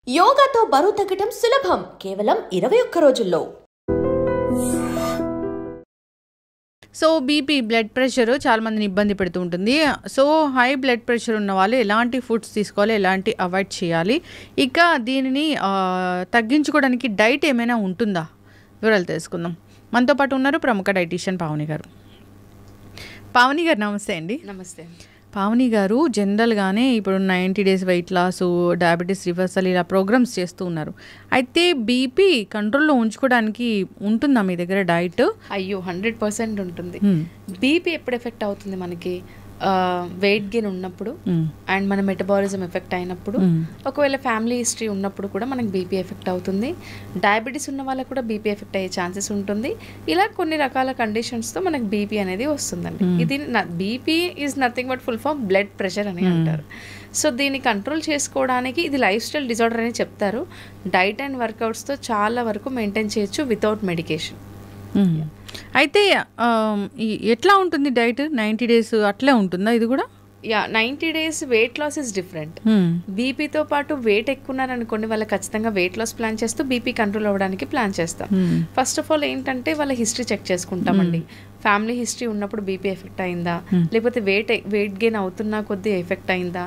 యోగాతో బరువు తగ్గడం సులభం కేవలం 21 రోజుల్లో. సో బీపీ బ్లడ్ ప్రెషర్ చాలా మందిని ఇబ్బంది పెడుతూ ఉంటుంది. సో హై బ్లడ్ ప్రెషర్ ఉన్న వాళ్ళు ఎలాంటి ఫుడ్స్ తీసుకోవాలి, ఎలాంటి అవాయిడ్ చేయాలి, ఇక దీనిని తగ్గించుకోవడానికి డైట్ ఏమైనా ఉంటుందా, వివరాలు తెలుసుకుందాం. మనతో పాటు ఉన్నారు ప్రముఖ డైటీషియన్ పావని గారు. పావని గారు నమస్తే అండి. నమస్తే. పావని గారు జనరల్గానే ఇప్పుడు 90 days weight loss, diabetes reversal ఇలా ప్రోగ్రామ్స్ చేస్తూ ఉన్నారు. అయితే బీపీ కంట్రోల్లో ఉంచుకోవడానికి ఉంటుందా మీ దగ్గర డైట్? అయ్యో 100% ఉంటుంది. బీపీ ఎప్పుడు ఎఫెక్ట్ అవుతుంది మనకి? వెయిట్ గెయిన్ ఉన్నప్పుడు అండ్ మన మెటబాలిజం ఎఫెక్ట్ అయినప్పుడు, ఒకవేళ ఫ్యామిలీ హిస్టరీ ఉన్నప్పుడు కూడా మనకి బీపీ ఎఫెక్ట్ అవుతుంది. డయాబెటీస్ ఉన్న వాళ్ళకి కూడా బీపీ ఎఫెక్ట్ అయ్యే ఛాన్సెస్ ఉంటుంది. ఇలా కొన్ని రకాల కండిషన్స్తో మనకి బీపీ అనేది వస్తుందండి. ఇది BP is nothing but full form blood pressure అని అంటారు. సో దీన్ని కంట్రోల్ చేసుకోవడానికి ఇది లైఫ్ స్టైల్ డిజార్డర్ అని చెప్తారు. డైట్ అండ్ వర్కౌట్స్తో చాలా వరకు మెయింటైన్ చేయొచ్చు వితౌట్ మెడికేషన్. అయితే ఎట్లా ఉంటుంది డైట్? 90 days అట్లే ఉంటుందా ఇది కూడా? 90 days weight loss is different. బీపీతో పాటు వెయిట్ ఎక్కున్నారనుకోండి, వాళ్ళకి ఖచ్చితంగా వెయిట్ లాస్ ప్లాన్ చేస్తూ బీపీ కంట్రోల్ అవ్వడానికి ప్లాన్ చేస్తాం. ఫస్ట్ ఆఫ్ ఆల్ ఏంటంటే వాళ్ళ హిస్టరీ చెక్ చేసుకుంటామండి. ఫ్యామిలీ హిస్టరీ ఉన్నప్పుడు బీపీ ఎఫెక్ట్ అయిందా, లేకపోతే వెయిట్ గెయిన్ అవుతున్నా కొద్దీ ఎఫెక్ట్ అయిందా,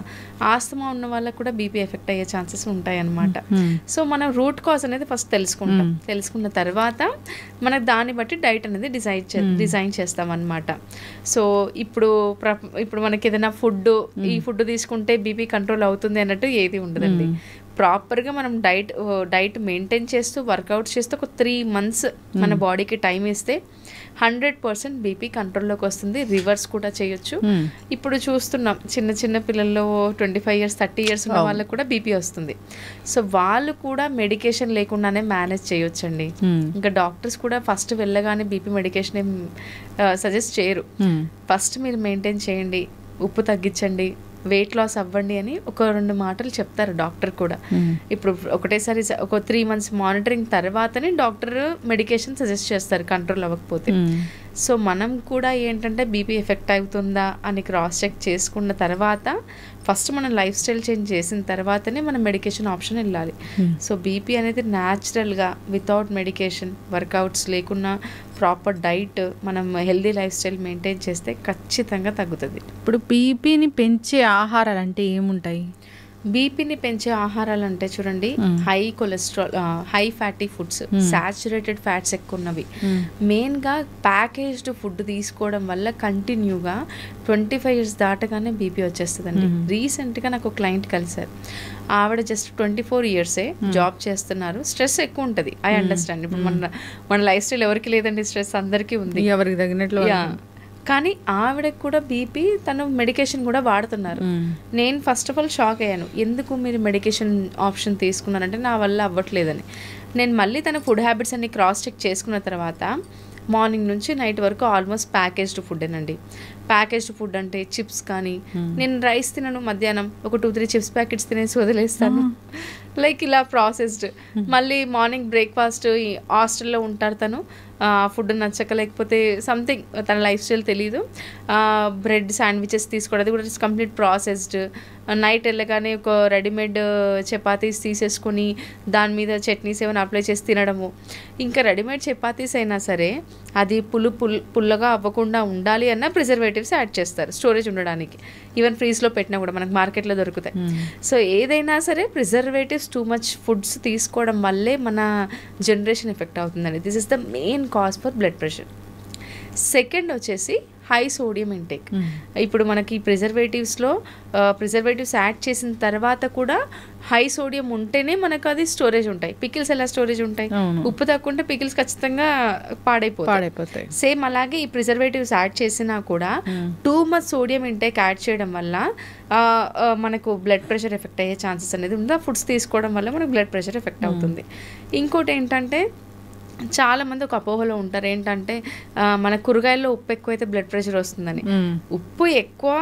ఆస్తమా ఉన్న వాళ్ళకి కూడా బీపీ ఎఫెక్ట్ అయ్యే ఛాన్సెస్ ఉంటాయి అన్నమాట. సో మనం రూట్ కాజ్ అనేది ఫస్ట్ తెలుసుకుంటాం. తెలుసుకున్న తర్వాత మనకు దాన్ని బట్టి డైట్ అనేది డిజైన్ చేస్తాం అన్నమాట. సో ఇప్పుడు మనకి ఏదైనా ఈ ఫుడ్ తీసుకుంటే బీపీ కంట్రోల్ అవుతుంది అన్నట్టు ఏది ఉండదండి. ప్రాపర్గా మనం డైట్ మెయింటైన్ చేస్తూ వర్కౌట్ చేస్తూ ఒక 3 months మన బాడీకి టైం ఇస్తే 100% బీపీ కంట్రోల్లోకి వస్తుంది. రివర్స్ కూడా చేయొచ్చు. ఇప్పుడు చూస్తున్నాం చిన్న పిల్లల్లో 25 years 30 years ఉన్న వాళ్ళకు కూడా బీపీ వస్తుంది. సో వాళ్ళు కూడా మెడికేషన్ లేకుండానే మేనేజ్ చేయొచ్చండి. ఇంకా డాక్టర్స్ కూడా ఫస్ట్ వెళ్ళగానే బీపీ మెడికేషన్ ఏం సజెస్ట్ చేయరు. ఫస్ట్ మీరు మెయింటైన్ చేయండి, ఉప్పు తగ్గించండి, వెయిట్ లాస్ అవ్వండి అని ఒక 2 మాటలు చెప్తారు డాక్టర్ కూడా. ఇప్పుడు ఒకటేసారి ఒక 3 months మానిటరింగ్ తర్వాతనే డాక్టర్ మెడికేషన్ సజెస్ట్ చేస్తారు కంట్రోల్ అవ్వకపోతే. సో మనం కూడా ఏంటంటే బీపీ ఎఫెక్ట్ అవుతుందా అని క్రాస్ చెక్ చేసుకున్న తర్వాత ఫస్ట్ మనం లైఫ్ స్టైల్ చేంజ్ చేసిన తర్వాతనే మనం మెడికేషన్ ఆప్షన్ వెళ్ళాలి. సో బీపీ అనేది న్యాచురల్గా వితౌట్ మెడికేషన్, వర్కౌట్స్ లేకున్నా ప్రాపర్ డైట్, మనం హెల్దీ లైఫ్ స్టైల్ మెయింటైన్ చేస్తే ఖచ్చితంగా తగ్గుతుంది. ఇప్పుడు బీపీని పెంచే ఆహారాలు అంటే ఏముంటాయి? బీపీని పెంచే ఆహారాలు అంటే చూడండి, high cholesterol, high fatty foods, saturated fats ఎక్కువ ఉన్నవి, మెయిన్గా ప్యాకేజ్డ్ ఫుడ్ తీసుకోవడం వల్ల కంటిన్యూగా 25 years దాటగానే బీపీ వచ్చేస్తుందండి. రీసెంట్గా నాకు క్లయింట్ కలిసారు. ఆవిడ జస్ట్ 24 years జాబ్ చేస్తున్నారు. స్ట్రెస్ ఎక్కువ ఉంటుంది, ఐ అండర్స్టాండ్. ఇప్పుడు మన లైఫ్ స్టైల్ ఎవరికి లేదండి, స్ట్రెస్ అందరికీ ఉంది, ఎవరికి తగినట్లు. కానీ ఆవిడకి కూడా బీపీ, తను మెడికేషన్ కూడా వాడుతున్నారు. నేను ఫస్ట్ ఆఫ్ ఆల్ షాక్ అయ్యాను, ఎందుకు మీరు మెడికేషన్ ఆప్షన్ తీసుకున్నారంటే నా వల్ల అవ్వట్లేదని. నేను మళ్ళీ తన ఫుడ్ హ్యాబిట్స్ అన్ని క్రాస్ చెక్ చేసుకున్న తర్వాత మార్నింగ్ నుంచి నైట్ వరకు ఆల్మోస్ట్ ప్యాకేజ్డ్ ఫుడ్డేనండి. ప్యాకేజ్డ్ ఫుడ్ అంటే చిప్స్ కానీ, నేను రైస్ తినను, మధ్యాహ్నం ఒక 2-3 చిప్స్ ప్యాకెట్స్ తినేసి వదిలేస్తాను. లైక్ ఇలా ప్రాసెస్డ్. మళ్ళీ మార్నింగ్ బ్రేక్ఫాస్ట్, హాస్టల్లో ఉంటారు తను, ఫుడ్ నచ్చక లేకపోతే సంథింగ్ తన లైఫ్ స్టైల్ తెలీదు, బ్రెడ్ శాండ్విచెస్ తీసుకోవడం, అది కూడా కంప్లీట్ ప్రాసెస్డ్. నైట్ వెళ్ళగానే ఒక రెడీమేడ్ చపాతీస్ తీసేసుకొని దాని మీద చట్నీస్ ఏమైనా అప్లై చేసి తినడము. ఇంకా రెడీమేడ్ చపాతీస్ అయినా సరే అది పుల్లగా అవ్వకుండా ఉండాలి అన్న ప్రిజర్వేటివ్స్ యాడ్ చేస్తారు స్టోరేజ్ ఉండడానికి. ఈవెన్ ఫ్రీజ్లో పెట్టినా కూడా మనకు మార్కెట్లో దొరుకుతాయి. సో ఏదైనా సరే ప్రిజర్వేటివ్స్, టూ మచ్ ఫుడ్స్ తీసుకోవడం వల్లే మన జనరేషన్ ఎఫెక్ట్ అవుతుందండి. This is the main cause for blood pressure. Second వచ్చేసి హై సోడియం ఇంటేక్. ఇప్పుడు మనకి ప్రిజర్వేటివ్స్ యాడ్ చేసిన తర్వాత కూడా హై సోడియం ఉంటేనే మనకు అది స్టోరేజ్ ఉంటాయి. పికిల్స్ ఎలా స్టోరేజ్ ఉంటాయి? ఉప్పు తక్కువ ఉంటే పికిల్స్ ఖచ్చితంగా పాడైపోతాయి. సేమ్ అలాగే ఈ ప్రిజర్వేటివ్స్ యాడ్ చేసినా కూడా too much sodium intake add చేయడం వల్ల మనకు బ్లడ్ ప్రెషర్ ఎఫెక్ట్ అయ్యే ఛాన్సెస్ అనేది ఉంది. ఆ ఫుడ్స్ తీసుకోవడం వల్ల మనకు బ్లడ్ ప్రెషర్ ఎఫెక్ట్ అవుతుంది. ఇంకోటి ఏంటంటే చాలామంది ఒక అపోహలో ఉంటారు, ఏంటంటే మన కూరగాయల్లో ఉప్పు ఎక్కువైతే బ్లడ్ ప్రెషర్ వస్తుందని. ఉప్పు ఎక్కువ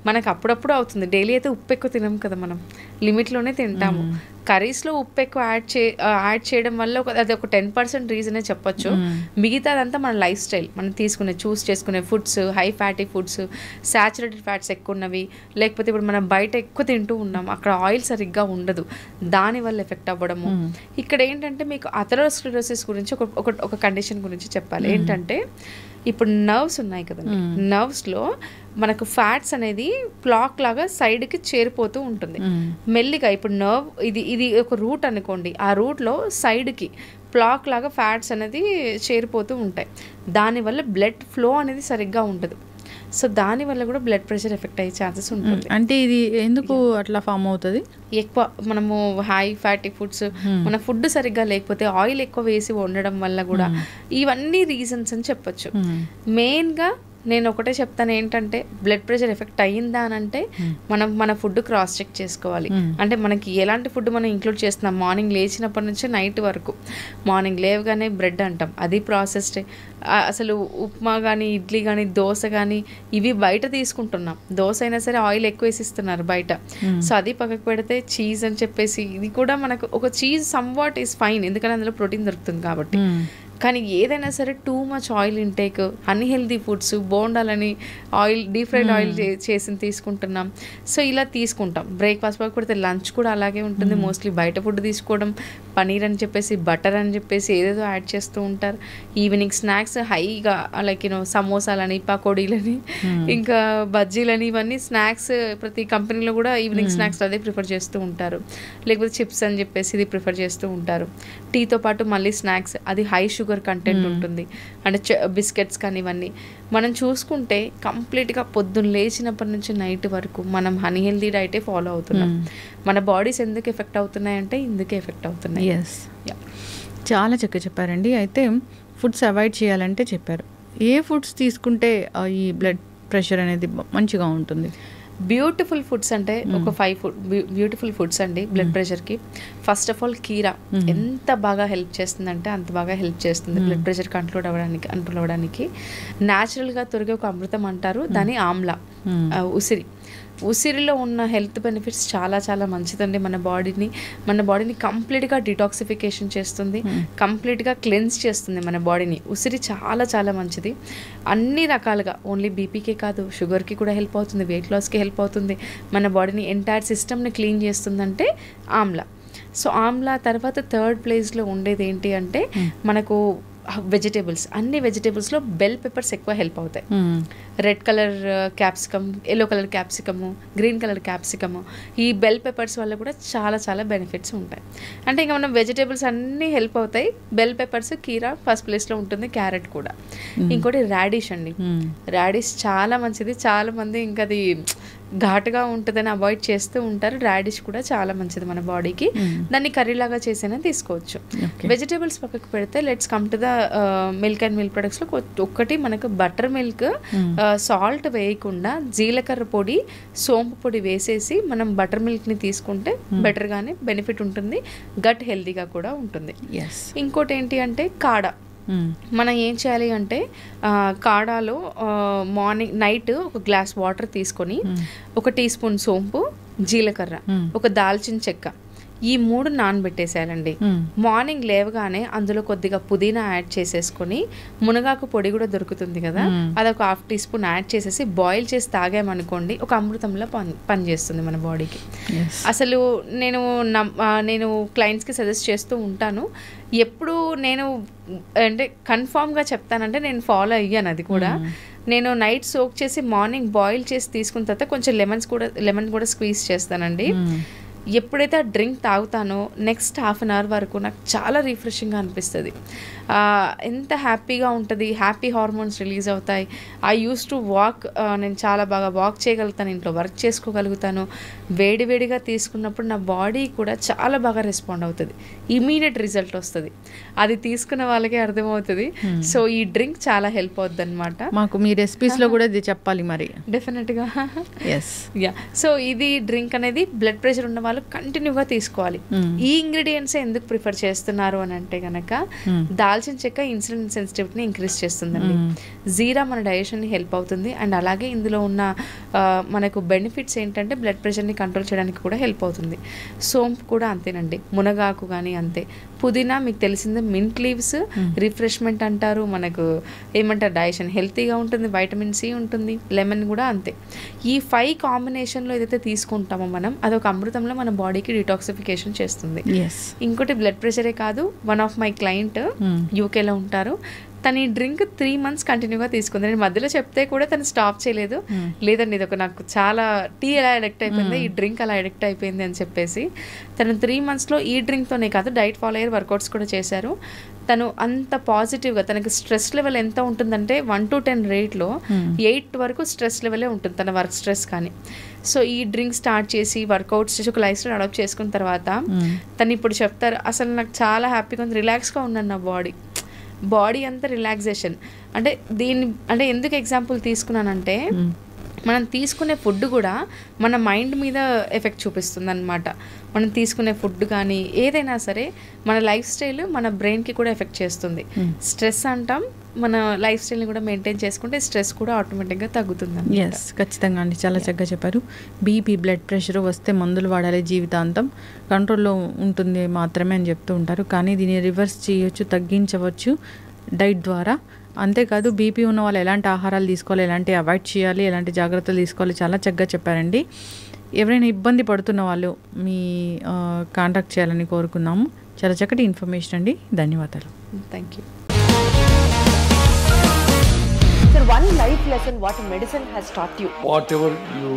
మనకు అప్పుడప్పుడు అవుతుంది, డైలీ అయితే ఉప్పు ఎక్కువ తినం కదా మనం. లిమిట్లోనే తింటాము. కర్రీస్లో ఉప్పు ఎక్కువ యాడ్ చేయడం వల్ల అది ఒక 10% రీజనే చెప్పొచ్చు. మిగతాదంతా మన లైఫ్ స్టైల్, మనం చూస్ చేసుకునే foods, high fatty foods, saturated fats ఎక్కువ ఉన్నవి, లేకపోతే ఇప్పుడు మనం బయట ఎక్కువ తింటూ ఉన్నాం, అక్కడ ఆయిల్ సరిగ్గా ఉండదు, దానివల్ల ఎఫెక్ట్ అవ్వడము. ఇక్కడ ఏంటంటే మీకు అథెరోస్క్లెరోసిస్ గురించి ఒక కండిషన్ గురించి చెప్పాలి. ఏంటంటే ఇప్పుడు నర్వ్స్ ఉన్నాయి కదండి, నర్వ్స్లో మనకు ఫ్యాట్స్ అనేది క్లాక్ లాగా సైడ్కి చేరిపోతూ ఉంటుంది మెల్లిగా. ఇప్పుడు నర్వ్ ఇది ఒక రూట్ అనుకోండి, ఆ రూట్లో సైడ్కి క్లాక్ లాగా ఫ్యాట్స్ అనేది చేరిపోతూ ఉంటాయి. దానివల్ల బ్లడ్ ఫ్లో అనేది సరిగ్గా ఉండదు. సో దానివల్ల కూడా బ్లడ్ ప్రెషర్ ఎఫెక్ట్ అయ్యే ఛాన్సెస్ ఉంటుంది. అంటే ఇది ఎందుకు అట్లా ఫామ్ అవుతుంది? ఎక్కువ మనము హై ఫ్యాటీ ఫుడ్స్, మన ఫుడ్ సరిగ్గా లేకపోతే, ఆయిల్ ఎక్కువ వేసి వండడం వల్ల కూడా ఇవన్నీ రీజన్స్ అని చెప్పొచ్చు. మెయిన్గా నేను ఒకటే చెప్తాను ఏంటంటే, బ్లడ్ ప్రెషర్ ఎఫెక్ట్ అయ్యిందా అని అంటే మనం మన ఫుడ్ క్రాస్ చెక్ చేసుకోవాలి. అంటే మనకి ఎలాంటి ఫుడ్ మనం ఇంక్లూడ్ చేస్తున్నాం, మార్నింగ్ లేచినప్పటి నుంచి నైట్ వరకు. మార్నింగ్ లేవగానే బ్రెడ్ అంటాం, అది ప్రాసెస్డ్. అసలు ఉప్మా కానీ, ఇడ్లీ కానీ, దోశ కానీ ఇవి బయట తీసుకుంటున్నాం. దోశ అయినా సరే ఆయిల్ ఎక్కువ వేసిస్తున్నారు బయట. సో అది పక్కకు పెడితే చీజ్ అని చెప్పేసి, ఇది కూడా మనకు ఒక cheese somewhat is fine, ఎందుకంటే అందులో ప్రోటీన్ దొరుకుతుంది కాబట్టి. కానీ ఏదైనా సరే too much oil intake, unhealthy foods, బోండాలని ఆయిల్, డీప్ ఫ్రైడ్ ఆయిల్ చేసి తీసుకుంటున్నాం. సో ఇలా తీసుకుంటాం. బ్రేక్ఫాస్ట్ పక్క పెడితే లంచ్ కూడా అలాగే ఉంటుంది. మోస్ట్లీ బయట ఫుడ్ తీసుకోవడం, పనీర్ అని చెప్పేసి, బటర్ అని చెప్పేసి ఏదేదో యాడ్ చేస్తూ ఉంటారు. ఈవినింగ్ స్నాక్స్ హైగా లైక్ సమోసాలని, పకోడీలని, ఇంకా బజ్జీలని, ఇవన్నీ స్నాక్స్ ప్రతి కంపెనీలో కూడా ఈవినింగ్ స్నాక్స్ అదే ప్రిఫర్ చేస్తూ ఉంటారు. లేకపోతే చిప్స్ అని చెప్పేసి ఇది ప్రిఫర్ చేస్తూ ఉంటారు. టీతో పాటు మళ్ళీ స్నాక్స్, అది హై షుగర్ కంటెంట్ ఉంటుంది. అంటే బిస్కెట్స్ కానీ ఇవన్నీ మనం చూసుకుంటే కంప్లీట్గా పొద్దున్న లేచినప్పటి నుంచి నైట్ వరకు మనం అన్హెల్దీ డైటే ఫాలో అవుతున్నాం. మన బాడీస్ ఎందుకు ఎఫెక్ట్ అవుతున్నాయి అంటే ఇందుకే ఎఫెక్ట్ అవుతున్నాయి. చాలా చక్కగా చెప్పారండి. అయితే ఫుడ్స్ అవాయిడ్ చేయాలంటే చెప్పారు. ఏ ఫుడ్స్ తీసుకుంటే ఈ బ్లడ్ ప్రెషర్ అనేది మంచిగా ఉంటుంది? బ్యూటిఫుల్ ఫుడ్స్ అంటే ఒక 5 బ్యూటిఫుల్ ఫుడ్స్ అండి బ్లడ్ ప్రెషర్కి. ఫస్ట్ ఆఫ్ ఆల్ కీరా ఎంత బాగా హెల్ప్ చేస్తుంది అంటే అంత బాగా హెల్ప్ చేస్తుంది బ్లడ్ ప్రెషర్ కంట్రోల్ అవ్వడానికి. న్యాచురల్గా తొరిగే ఒక అమృతం అంటారు దాని, ఆమ్లా, ఉసిరిలో ఉన్న హెల్త్ బెనిఫిట్స్ చాలా చాలా మంచిదండి. మన బాడీని కంప్లీట్గా డిటాక్సిఫికేషన్ చేస్తుంది, కంప్లీట్గా క్లెన్స్ చేస్తుంది మన బాడీని. ఉసిరి చాలా చాలా మంచిది అన్ని రకాలుగా. ఓన్లీ బీపీకే కాదు, షుగర్కి కూడా హెల్ప్ అవుతుంది, వెయిట్ లాస్కి హెల్ప్ అవుతుంది, మన బాడీని ఎంటైర్ సిస్టమ్ని క్లీన్ చేస్తుందంటే ఆమ్లా. సో ఆమ్లా తర్వాత థర్డ్ ప్లేస్లో ఉండేది ఏంటి అంటే మనకు వెజిటేబుల్స్. అన్ని వెజిటేబుల్స్లో బెల్ పెప్పర్స్ ఎక్కువ హెల్ప్ అవుతాయి. Red colour capsicum, yellow colour capsicum, green colour capsicum, ఈ బెల్ పెప్పర్స్ వల్ల కూడా చాలా చాలా బెనిఫిట్స్ ఉంటాయి. అంటే ఇంకా మనం వెజిటేబుల్స్ అన్నీ హెల్ప్ అవుతాయి. బెల్ పెప్పర్స్, కీరా ఫస్ట్ ప్లేస్లో ఉంటుంది, క్యారెట్ కూడా. ఇంకోటి రాడిష్ అండి. రాడిష్ చాలా మంచిది. చాలా మంది ఇంకా అది ఘాటుగా ఉంటుందని అవాయిడ్ చేస్తూ ఉంటారు. రాడిష్ కూడా చాలా మంచిది మన బాడీకి. దాన్ని కర్రీలాగా చేసైనా తీసుకోవచ్చు. వెజిటేబుల్స్ పక్కకు పెడితే let's come to the milk and milk ప్రొడక్ట్స్లో ఒకటి మనకు బటర్ మిల్క్, సాల్ట్ వేయకుండా జీలకర్ర పొడి, సోంపు పొడి వేసేసి మనం బటర్ మిల్క్ని తీసుకుంటే బెటర్గానే బెనిఫిట్ ఉంటుంది, గట్ హెల్తీగా కూడా ఉంటుంది. ఇంకోటి ఏంటి అంటే కాడ. మనం ఏం చేయాలి అంటే కాడాలో నైట్ ఒక గ్లాస్ వాటర్ తీసుకొని 1 టీ స్పూన్ సోంపు, జీలకర్ర, ఒక దాల్చిన చెక్క, ఈ 3 నానబెట్టేసేయాలండి. మార్నింగ్ లేవగానే అందులో కొద్దిగా పుదీనా యాడ్ చేసేసుకొని, మునగాకు పొడి కూడా దొరుకుతుంది కదా, అదొక 1/2 టీ స్పూన్ యాడ్ చేసేసి బాయిల్ చేసి తాగామనుకోండి, ఒక అమృతంలో పనిచేస్తుంది మన బాడీకి. అసలు నేను క్లయింట్స్కి సజెస్ట్ చేస్తూ ఉంటాను. ఎప్పుడు నేను అంటే కన్ఫామ్గా చెప్తానంటే నేను ఫాలో అయ్యాను అది కూడా. నేను నైట్ సోక్ చేసి మార్నింగ్ బాయిల్ చేసి తీసుకున్న తర్వాత కొంచెం లెమన్ కూడా స్క్వీజ్ చేస్తానండి. ఎప్పుడైతే ఆ డ్రింక్ తాగుతానో నెక్స్ట్ 1/2 అవర్ వరకు నాకు చాలా రిఫ్రెషింగ్గా అనిపిస్తుంది. ఎంత హ్యాపీగా ఉంటుంది, హ్యాపీ హార్మోన్స్ రిలీజ్ అవుతాయి. ఐ యూస్ టు వాక్, నేను చాలా బాగా వాక్ చేయగలుగుతాను, ఇంట్లో వర్క్ చేసుకోగలుగుతాను. వేడివేడిగా తీసుకున్నప్పుడు నా బాడీ కూడా చాలా బాగా రెస్పాండ్ అవుతుంది, ఇమీడియట్ రిజల్ట్ వస్తుంది. అది తీసుకున్న వాళ్ళకే అర్థమవుతుంది. సో ఈ డ్రింక్ చాలా హెల్ప్ అవుతుంది అనమాట. మాకు మీ రెసిపీస్లో కూడా ఇది చెప్పాలి మరి. డెఫినెట్గా. సో ఇది డ్రింక్ అనేది బ్లడ్ ప్రెషర్ ఉన్న వాళ్ళు కంటిన్యూగా తీసుకోవాలి. ఈ ఇంగ్రీడియంట్స్ ఎందుకు ప్రిఫర్ చేస్తున్నారు అని అంటే కనుక దాల్చిన చెక్క ఇన్సులిన్ సెన్సిటివిటీని ఇంక్రీజ్ చేస్తుందండి. జీరా మన డైజెషన్ని హెల్ప్ అవుతుంది. అండ్ అలాగే ఇందులో ఉన్న మనకు బెనిఫిట్స్ ఏంటంటే బ్లడ్ ప్రెషర్ని కంట్రోల్ చేయడానికి కూడా హెల్ప్ అవుతుంది. సోంపు కూడా అంతేనండి, మునగాకు కానీ అంతే. పుదీనా మీకు తెలిసిందే, మింట్ లీవ్స్ రిఫ్రెష్మెంట్ అంటారు, మనకు ఏమంటారు డైజెషన్ హెల్తీగా ఉంటుంది, వైటమిన్ సి ఉంటుంది, లెమన్ కూడా అంతే. ఈ 5 కాంబినేషన్లో ఏదైతే తీసుకుంటామో మనం అదొక అమృతంలో మన బాడీకి డిటాక్సిఫికేషన్ చేస్తుంది. ఇంకోటి బ్లడ్ ప్రెషరే కాదు, వన్ ఆఫ్ మై క్లయింట్ యూకేలో ఉంటారు, తను ఈ డ్రింక్ 3 months కంటిన్యూగా తీసుకుంది. నేను మధ్యలో చెప్తే కూడా తను స్టాప్ చేయలేదు. లేదండి ఇది ఒక నాకు చాలా టీ ఎలా అడిక్ట్ అయిపోయింది, ఈ డ్రింక్ అలా అడిక్ట్ అయిపోయింది అని చెప్పేసి తను 3 monthsలో ఈ డ్రింక్తోనే కాదు డైట్ ఫాలో అయ్యారు, వర్కౌట్స్ కూడా చేశారు. తను అంత పాజిటివ్గా, తనకి స్ట్రెస్ లెవెల్ ఎంత ఉంటుందంటే 1 to 10 రేట్లో 8 వరకు స్ట్రెస్ లెవెలే ఉంటుంది తన వర్క్ స్ట్రెస్ కానీ. సో ఈ డ్రింక్ స్టార్ట్ చేసి వర్కౌట్స్ చేసి ఒక లైఫ్ స్టైల్ అడాప్ట్ చేసుకున్న తర్వాత తను ఇప్పుడు చెప్తారు, అసలు నాకు చాలా హ్యాపీగా ఉంది, రిలాక్స్గా ఉన్నాను, నా బాడీ అంతా రిలాక్సేషన్. అంటే దీన్ని అంటే ఎందుకు ఎగ్జాంపుల్ తీసుకున్నానంటే మనం తీసుకునే ఫుడ్ కూడా మన మైండ్ మీద ఎఫెక్ట్ చూపిస్తుంది అనమాట. మనం తీసుకునే ఫుడ్ కానీ ఏదైనా సరే మన లైఫ్ స్టైల్ మన బ్రెయిన్కి కూడా ఎఫెక్ట్ చేస్తుంది. స్ట్రెస్ అంటాం, మన లైఫ్ స్టైల్ని కూడా మెయింటైన్ చేసుకుంటే స్ట్రెస్ కూడా ఆటోమేటిక్గా తగ్గుతుంది. ఎస్, ఖచ్చితంగా అండి, చాలా చక్కగా చెప్పారు. బీపీ బ్లడ్ ప్రెషర్ వస్తే మందులు వాడాలి, జీవితాంతం కంట్రోల్లో ఉంటుంది మాత్రమే అని చెప్తూ ఉంటారు. కానీ దీన్ని రివర్స్ చేయొచ్చు, తగ్గించవచ్చు డైట్ ద్వారా. అంతేకాదు బీపీ ఉన్న వాళ్ళు ఎలాంటి ఆహారాలు తీసుకోవాలి, ఎలాంటి అవాయిడ్ చేయాలి, ఎలాంటి జాగ్రత్తలు తీసుకోవాలి, చాలా చక్కగా చెప్పారండి. ఎవరైనా ఇబ్బంది పడుతున్న వాళ్ళు మీ కాంటాక్ట్ చేయాలని కోరుకున్నాము. చాలా చక్కటి ఇన్ఫర్మేషన్ అండి, ధన్యవాదాలు. Thank you. Sir, one life lesson what medicine has taught you. Whatever you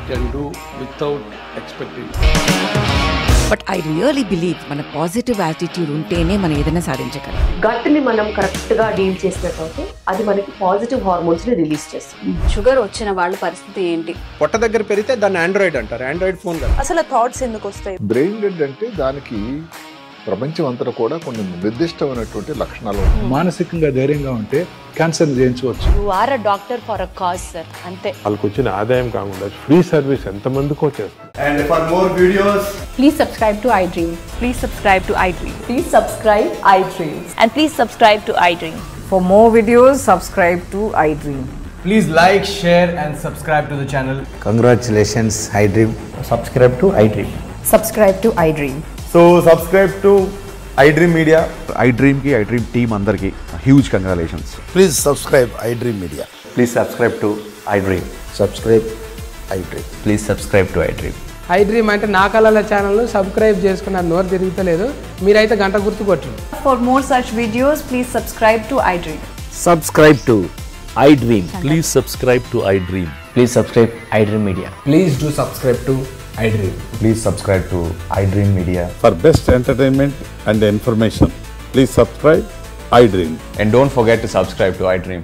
can do without expecting. But I really believe మన పాజిటివ్ యాటిట్యూడ్ ఉంటేనే మనం ఏదైనా సాధించగలం. గట్ని మనం కరెక్ట్గా డీల్ చేసినట్లయితే అది మనకి పాజిటివ్ హార్మోన్స్ని రిలీజ్ చేస్తుంది. షుగర్ వచ్చిన వాళ్ళ పరిస్థితి ఏంటి? పొట్ట దగ్గర పెరిగితే దాన్ని ఆండ్రాయిడ్ అంటారు, ఆండ్రాయిడ్ ఫోన్ కదా. అసలు థాట్స్ ఎందుకు వస్తాయి? బ్రెయిన్ డెడ్ అంటే దానికి ప్రపంచం అంతా కూడా కొన్ని నిర్దిష్టమైనటువంటి లక్షణాలు ఉన్నాయి. మానసికంగా ధైర్యంగా ఉంటే క్యాన్సర్ జయించవచ్చు. You are a doctor for a cause sir, అంతే. వాళ్ళకి వచ్చిన ఆదాయం కాకుండా ఫ్రీ సర్వీస్ ఎంతమందికో చేస్తారు. And for more videos, please subscribe to iDream. Please subscribe to iDream. Please subscribe iDream. And please subscribe to iDream. For more videos, subscribe to iDream. please like, share and subscribe to the channel. Congratulations, iDream. Subscribe to iDream. Subscribe to iDream. So subscribe to iDream Media. iDream ki iDream team andarki huge congratulations. Please subscribe iDream Media. Please subscribe to iDream. Subscribe iDream. Please subscribe to iDream. iDream అంటే నా కళల ఛానల్ను subscribe చేసుకున్న నోరు తిరుగుతలేదు, మీరైతే గంట గుర్తు కొట్టండి. For more such videos, please subscribe to iDream. Subscribe to iDream. Please subscribe to iDream. Please subscribe iDream Media. Please do subscribe to iDream. Please subscribe to iDream Media. For best entertainment and information, please subscribe iDream. And don't forget to subscribe to iDream.